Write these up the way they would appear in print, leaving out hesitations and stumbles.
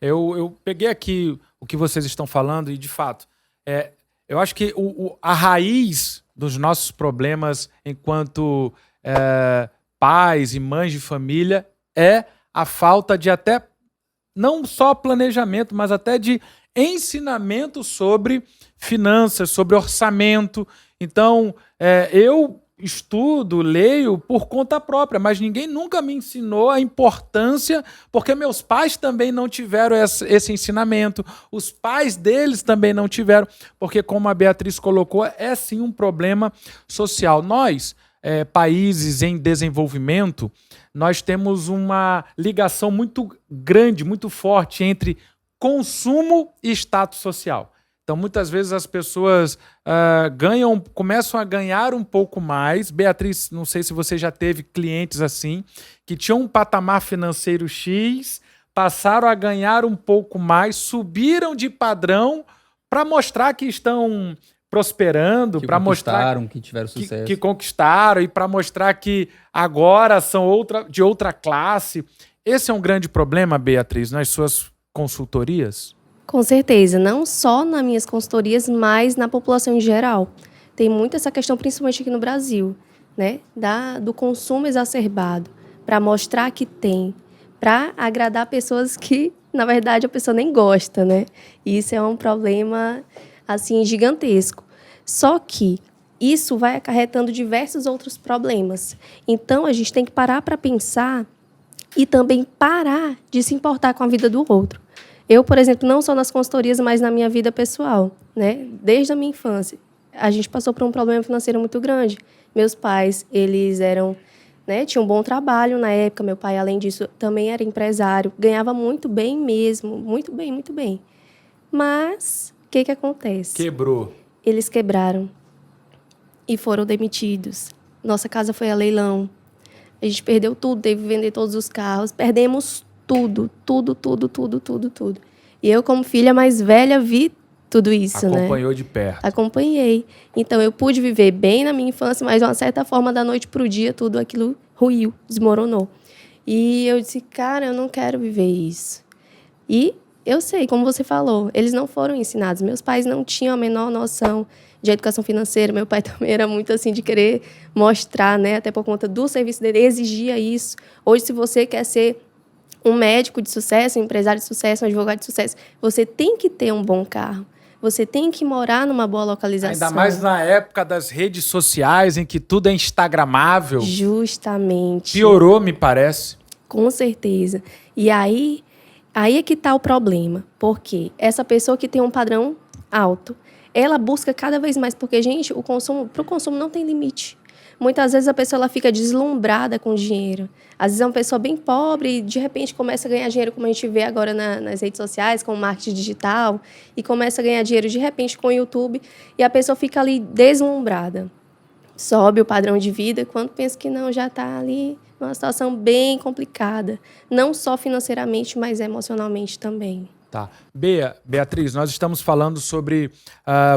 Eu peguei aqui o que vocês estão falando e, de fato, eu acho que a raiz dos nossos problemas enquanto pais e mães de família é a falta de até, não só planejamento, mas até de ensinamento sobre finanças, sobre orçamento. Então, eu estudo, leio por conta própria, mas ninguém nunca me ensinou a importância, porque meus pais também não tiveram esse ensinamento, os pais deles também não tiveram, porque, como a Beatriz colocou, é sim um problema social. Nós, países em desenvolvimento, nós temos uma ligação muito grande, muito forte entre consumo e status social. Então, muitas vezes as pessoas começam a ganhar um pouco mais. Beatriz, não sei se você já teve clientes assim, que tinham um patamar financeiro X, passaram a ganhar um pouco mais, subiram de padrão para mostrar que estão prosperando, para mostrar que tiveram sucesso, que conquistaram e para mostrar que agora são de outra classe. Esse é um grande problema, Beatriz, nas suas consultorias? Com certeza, não só nas minhas consultorias, mas na população em geral. Tem muito essa questão, principalmente aqui no Brasil, né? Do consumo exacerbado, para mostrar que tem, para agradar pessoas que, na verdade, a pessoa nem gosta, né? E isso é um problema, assim, gigantesco. Só que isso vai acarretando diversos outros problemas. Então, a gente tem que parar para pensar e também parar de se importar com a vida do outro. Eu, por exemplo, não só nas consultorias, mas na minha vida pessoal, né? Desde a minha infância, a gente passou por um problema financeiro muito grande. Meus pais, eles tinham um bom trabalho na época. Meu pai, além disso, também era empresário, ganhava muito bem mesmo, muito bem, muito bem. Mas, o que acontece? Quebrou. Eles quebraram e foram demitidos. Nossa casa foi a leilão. A gente perdeu tudo, teve que vender todos os carros, perdemos tudo. E eu, como filha mais velha, vi tudo isso, né? Acompanhou de perto. Acompanhei. Então, eu pude viver bem na minha infância, mas, de uma certa forma, da noite para o dia, tudo aquilo ruiu, desmoronou. E eu disse, cara, eu não quero viver isso. E eu sei, como você falou, eles não foram ensinados. Meus pais não tinham a menor noção de educação financeira. Meu pai também era muito assim de querer mostrar, né? Até por conta do serviço dele, exigia isso. Hoje, se você quer ser um médico de sucesso, um empresário de sucesso, um advogado de sucesso, você tem que ter um bom carro. Você tem que morar numa boa localização. Ainda mais na época das redes sociais, em que tudo é instagramável. Justamente. Piorou, me parece. Com certeza. E aí é que está o problema. Porque essa pessoa que tem um padrão alto, ela busca cada vez mais. Porque, gente, para o consumo não tem limite. Muitas vezes a pessoa ela fica deslumbrada com o dinheiro. Às vezes é uma pessoa bem pobre e, de repente, começa a ganhar dinheiro, como a gente vê agora nas redes sociais, com o marketing digital, e começa a ganhar dinheiro, de repente, com o YouTube, e a pessoa fica ali deslumbrada. Sobe o padrão de vida, quando pensa que não, já está ali numa situação bem complicada. Não só financeiramente, mas emocionalmente também. Tá. Beatriz, nós estamos falando sobre...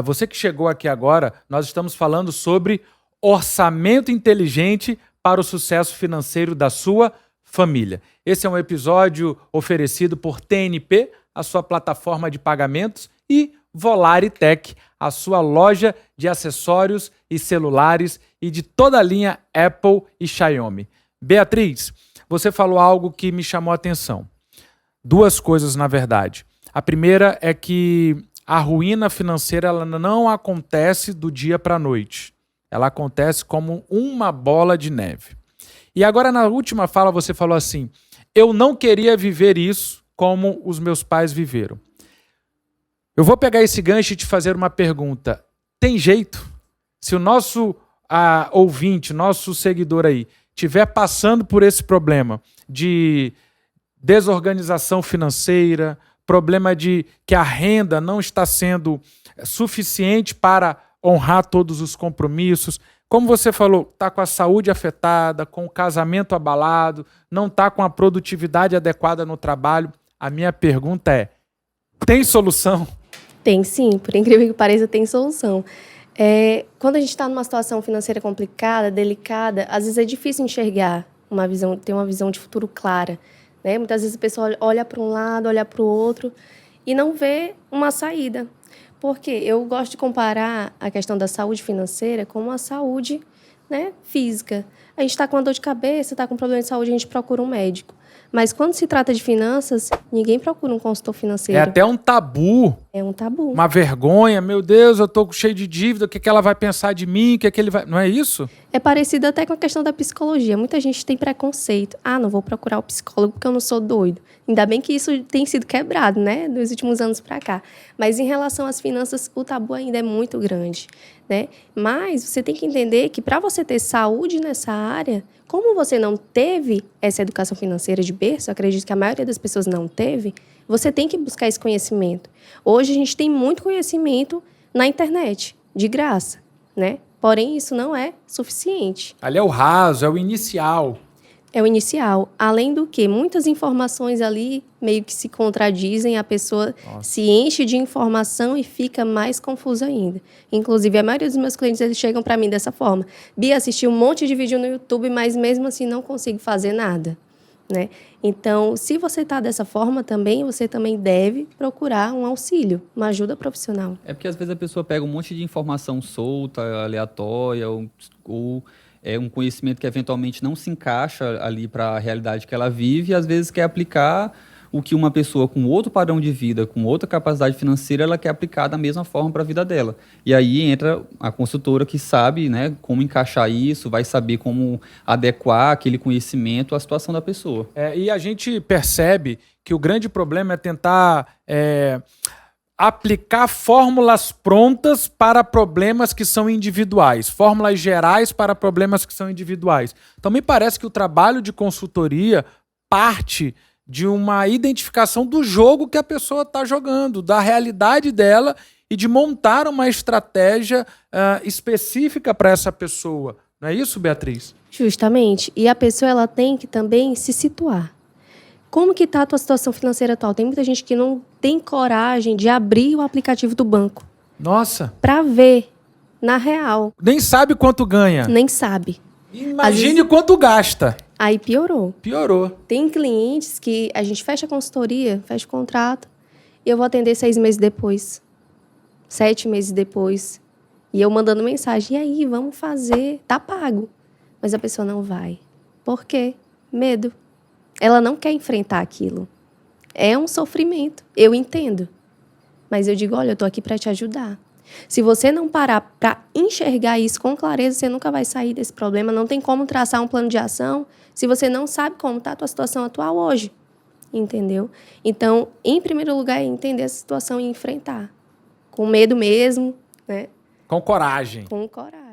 você que chegou aqui agora, nós estamos falando sobre orçamento inteligente para o sucesso financeiro da sua família. Esse é um episódio oferecido por TNP, a sua plataforma de pagamentos, e Volare Tech, a sua loja de acessórios e celulares e de toda a linha Apple e Xiaomi. Beatriz, você falou algo que me chamou a atenção. Duas coisas, na verdade. A primeira é que a ruína financeira ela não acontece do dia para a noite. Ela acontece como uma bola de neve. E agora, na última fala, você falou assim, eu não queria viver isso como os meus pais viveram. Eu vou pegar esse gancho e te fazer uma pergunta. Tem jeito? Se o nosso ouvinte, nosso seguidor aí, estiver passando por esse problema de desorganização financeira, problema de que a renda não está sendo suficiente para honrar todos os compromissos, como você falou, está com a saúde afetada, com o casamento abalado, não está com a produtividade adequada no trabalho, a minha pergunta é, tem solução? Tem sim, por incrível que pareça, tem solução. Quando a gente está numa situação financeira complicada, delicada, às vezes é difícil enxergar ter uma visão de futuro clara, né? Muitas vezes a pessoa olha para um lado, olha para o outro e não vê uma saída. Porque eu gosto de comparar a questão da saúde financeira com a saúde, né, física. A gente está com uma dor de cabeça, está com um problema de saúde, a gente procura um médico. Mas quando se trata de finanças, ninguém procura um consultor financeiro. É até um tabu. É um tabu. Uma vergonha. Meu Deus, eu tô cheio de dívida. O que ela vai pensar de mim? O que ele vai... Não é isso? É parecido até com a questão da psicologia. Muita gente tem preconceito. Ah, não vou procurar o psicólogo porque eu não sou doido. Ainda bem que isso tem sido quebrado, né, nos últimos anos para cá. Mas em relação às finanças, o tabu ainda é muito grande, né? Mas você tem que entender que para você ter saúde nessa área, como você não teve essa educação financeira de berço, eu acredito que a maioria das pessoas não teve, você tem que buscar esse conhecimento. Hoje a gente tem muito conhecimento na internet, de graça, né? Porém, isso não é suficiente. Ali é o raso, é o inicial. É o inicial. Além do que, muitas informações ali meio que se contradizem, a pessoa se enche de informação e fica mais confusa ainda. Inclusive, a maioria dos meus clientes, eles chegam para mim dessa forma. Bia, assisti um monte de vídeo no YouTube, mas mesmo assim não consigo fazer nada, né? Então, se você está dessa forma também, você também deve procurar um auxílio, uma ajuda profissional. É porque às vezes a pessoa pega um monte de informação solta, aleatória, ou é um conhecimento que eventualmente não se encaixa ali para a realidade que ela vive e às vezes quer aplicar o que uma pessoa com outro padrão de vida, com outra capacidade financeira, ela quer aplicar da mesma forma para a vida dela. E aí entra a consultora que sabe, né, como encaixar isso, vai saber como adequar aquele conhecimento à situação da pessoa. E a gente percebe que o grande problema é tentar aplicar fórmulas prontas para problemas que são individuais, fórmulas gerais para problemas que são individuais. Então, me parece que o trabalho de consultoria parte de uma identificação do jogo que a pessoa está jogando, da realidade dela e de montar uma estratégia específica para essa pessoa. Não é isso, Beatriz? Justamente. E a pessoa ela tem que também se situar. Como que está a tua situação financeira atual? Tem muita gente que não tem coragem de abrir o aplicativo do banco. Nossa. Para ver, na real. Nem sabe quanto ganha. Nem sabe. Imagine quanto gasta. Aí piorou. Piorou. Tem clientes que a gente fecha a consultoria, fecha o contrato, e eu vou atender 6 meses depois, 7 meses depois. E eu mandando mensagem, e aí, vamos fazer, tá pago. Mas a pessoa não vai. Por quê? Medo. Ela não quer enfrentar aquilo. É um sofrimento, eu entendo. Mas eu digo, olha, eu tô aqui para te ajudar. Se você não parar para enxergar isso com clareza, você nunca vai sair desse problema. Não tem como traçar um plano de ação se você não sabe como está a tua situação atual hoje. Entendeu? Então, em primeiro lugar, é entender essa situação e enfrentar. Com medo mesmo, né? Com coragem. Com coragem.